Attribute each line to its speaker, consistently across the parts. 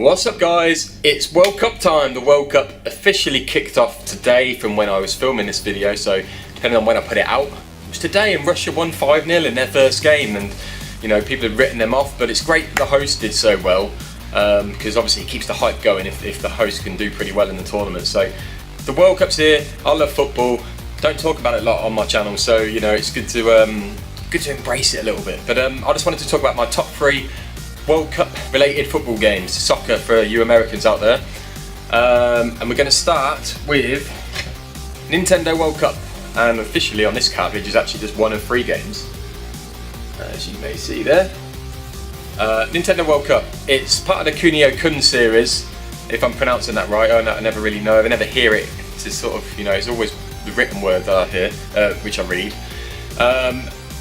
Speaker 1: What's up guys, it's World Cup time. The World Cup officially kicked off today from when I was filming this video, so depending on when I put it out, it was today, and Russia won 5-0 in their first game, and you know, people had written them off, but it's great the host did so well, because obviously it keeps the hype going if the host can do pretty well in the tournament. So the World Cup's here. I love football, don't talk about it a lot on my channel, so you know, it's good to embrace it a little bit. But I just wanted to talk about my top 3 World Cup related football games, soccer for you Americans out there, and we're going to start with Nintendo World Cup, and officially on this cartridge is actually just 1 of 3 games, as you may see there. Nintendo World Cup, it's part of the Kunio-kun series, if I'm pronouncing that right. I never really know, I never hear it, it's sort of, you know, it's always the written word that I hear, which I read.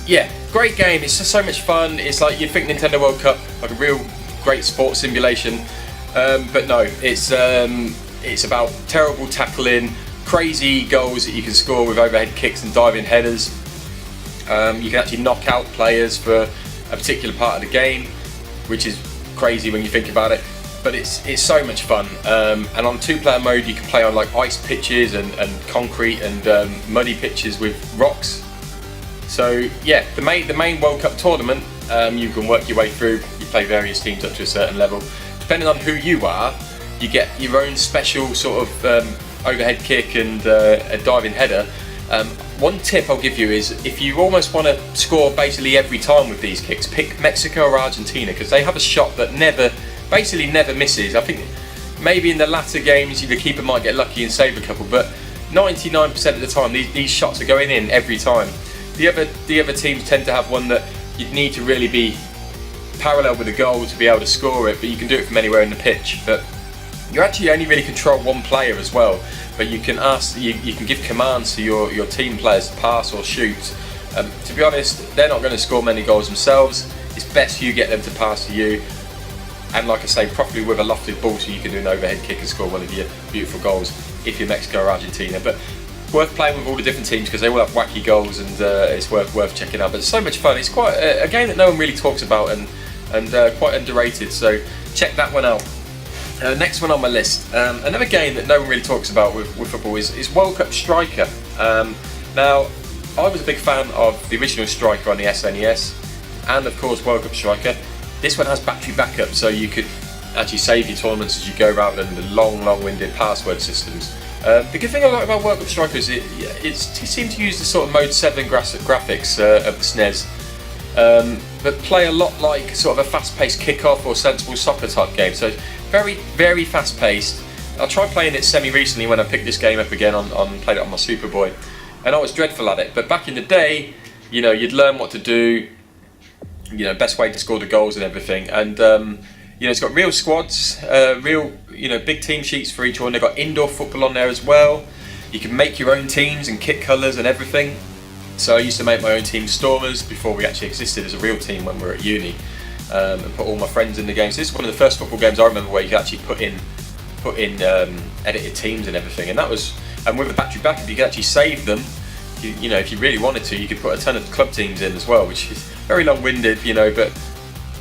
Speaker 1: Yeah, great game, it's just so much fun. It's like, you think Nintendo World Cup, like a real great sports simulation, but no, it's about terrible tackling, crazy goals that you can score with overhead kicks and diving headers. You can actually knock out players for a particular part of the game, which is crazy when you think about it, but it's so much fun. And on 2-player mode you can play on like ice pitches and concrete and muddy pitches with rocks. So yeah, the main World Cup tournament, you can work your way through. You play various teams up to a certain level. Depending on who you are, you get your own special sort of overhead kick and a diving header. One tip I'll give you is, if you almost want to score basically every time with these kicks, pick Mexico or Argentina, because they have a shot that basically never misses. I think maybe in the latter games the keeper might get lucky and save a couple, but 99% of the time these shots are going in every time. The other teams tend to have one that you'd need to really be parallel with the goal to be able to score it, but you can do it from anywhere in the pitch. But you actually only really control one player as well, but you can you can give commands to your team players to pass or shoot. To be honest, they're not going to score many goals themselves. It's best you get them to pass to you, and like I say, properly with a lofted ball, so you can do an overhead kick and score one of your beautiful goals if you're Mexico or Argentina. But worth playing with all the different teams, because they all have wacky goals, and it's worth checking out. But it's so much fun. It's quite a game that no one really talks about, and quite underrated, so check that one out. Next one on my list, another game that no one really talks about with football is World Cup Striker. Now, I was a big fan of the original Striker on the SNES, and of course World Cup Striker. This one has battery backup, so you could actually save your tournaments as you go, rather than the long-winded password systems. The good thing I like about World Cup Striker is it seems to use the sort of Mode 7 graphics of the SNES, but play a lot like sort of a fast-paced kick-off or sensible soccer type game. So very, very fast-paced. I tried playing it semi-recently when I picked this game up again played it on my Superboy, and I was dreadful at it. But back in the day, you know, you'd learn what to do, you know, best way to score the goals and everything, and you know, it's got real squads, real, you know, big team sheets for each one. They've got indoor football on there as well. You can make your own teams and kit colours and everything. So I used to make my own team, Stormers, before we actually existed as a real team when we were at uni, and put all my friends in the game. So this is one of the first football games I remember where you could actually put in edited teams and everything. And with the battery backup, you could actually save them. You know, if you really wanted to, you could put a ton of club teams in as well, which is very long-winded, you know, but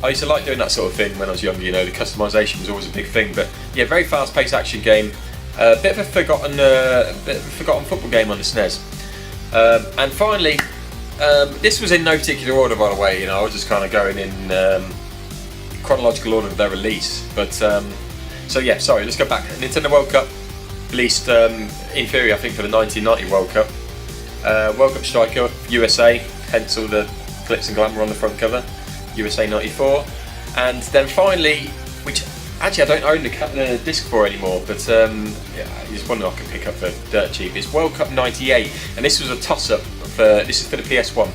Speaker 1: I used to like doing that sort of thing when I was younger. You know, the customisation was always a big thing. But yeah, very fast-paced action game. A bit of a forgotten football game on the SNES. And finally, this was in no particular order, by the way. You know, I was just kind of going in chronological order of their release. But so yeah, sorry. Let's go back. Nintendo World Cup released in theory, I think, for the 1990 World Cup. World Cup Striker USA, hence all the glitz and glamour on the front cover. USA 94, and then finally, which actually I don't own the disc for anymore, but yeah, it's one that I could pick up for dirt cheap. It's World Cup 98, and this was a toss-up. This is for the PS1.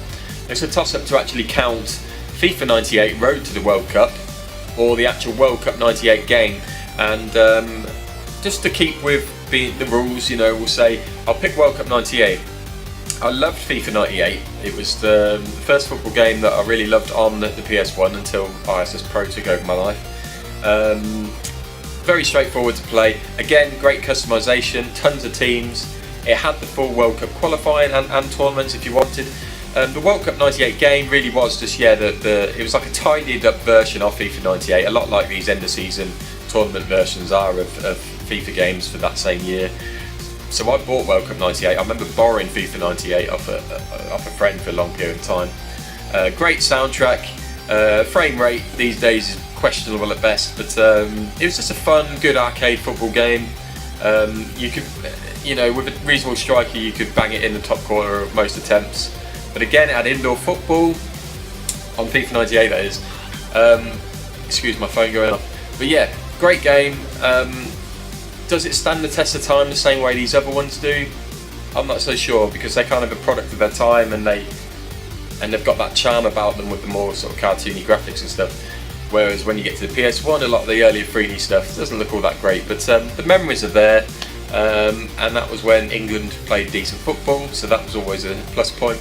Speaker 1: It's a toss-up to actually count FIFA 98 Road to the World Cup, or the actual World Cup 98 game. And just to keep with the rules, you know, we'll say I'll pick World Cup 98. I loved FIFA 98. It was the first football game that I really loved on the PS1 until ISS Pro took over my life. Very straightforward to play. Again, great customisation, tons of teams. It had the full World Cup qualifying and tournaments if you wanted. The World Cup 98 game really was just, yeah, it was like a tidied up version of FIFA 98, a lot like these end of season tournament versions are of FIFA games for that same year. So I bought World Cup '98. I remember borrowing FIFA '98 off a friend for a long period of time. Great soundtrack. Frame rate these days is questionable at best, but it was just a fun, good arcade football game. You could, with a reasonable striker, you could bang it in the top corner of most attempts. But again, it had indoor football on FIFA '98. That is. Excuse my phone going off. But yeah, great game. Does it stand the test of time the same way these other ones do? I'm not so sure, because they're kind of a product of their time, and they've got that charm about them with the more sort of cartoony graphics and stuff. Whereas when you get to the PS1, a lot of the earlier 3D stuff doesn't look all that great, but the memories are there, and that was when England played decent football, so that was always a plus point.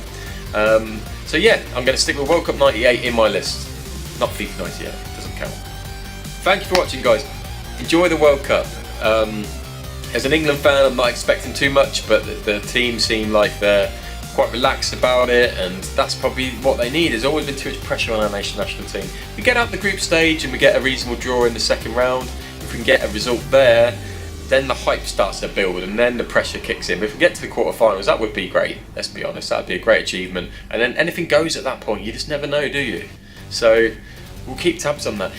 Speaker 1: So yeah, I'm going to stick with World Cup '98 in my list, not FIFA '98, doesn't count. Thank you for watching, guys. Enjoy the World Cup. As an England fan, I'm not expecting too much, but the team seem like they're quite relaxed about it, and that's probably what they need. There's always been too much pressure on our national team. We get out the group stage and we get a reasonable draw in the second round. If we can get a result there, then the hype starts to build, and then the pressure kicks in. If we get to the quarterfinals, that would be great. Let's be honest, that would be a great achievement. And then anything goes at that point. You just never know, do you? So we'll keep tabs on that.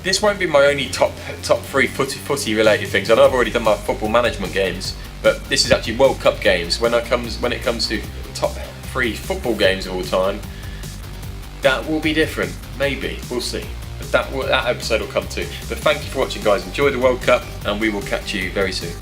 Speaker 1: This won't be my only top three footy related things. I know I've already done my football management games, but this is actually World Cup games. When it comes to top 3 football games of all time, that will be different. Maybe, we'll see. But that episode will come too. But thank you for watching, guys. Enjoy the World Cup, and we will catch you very soon.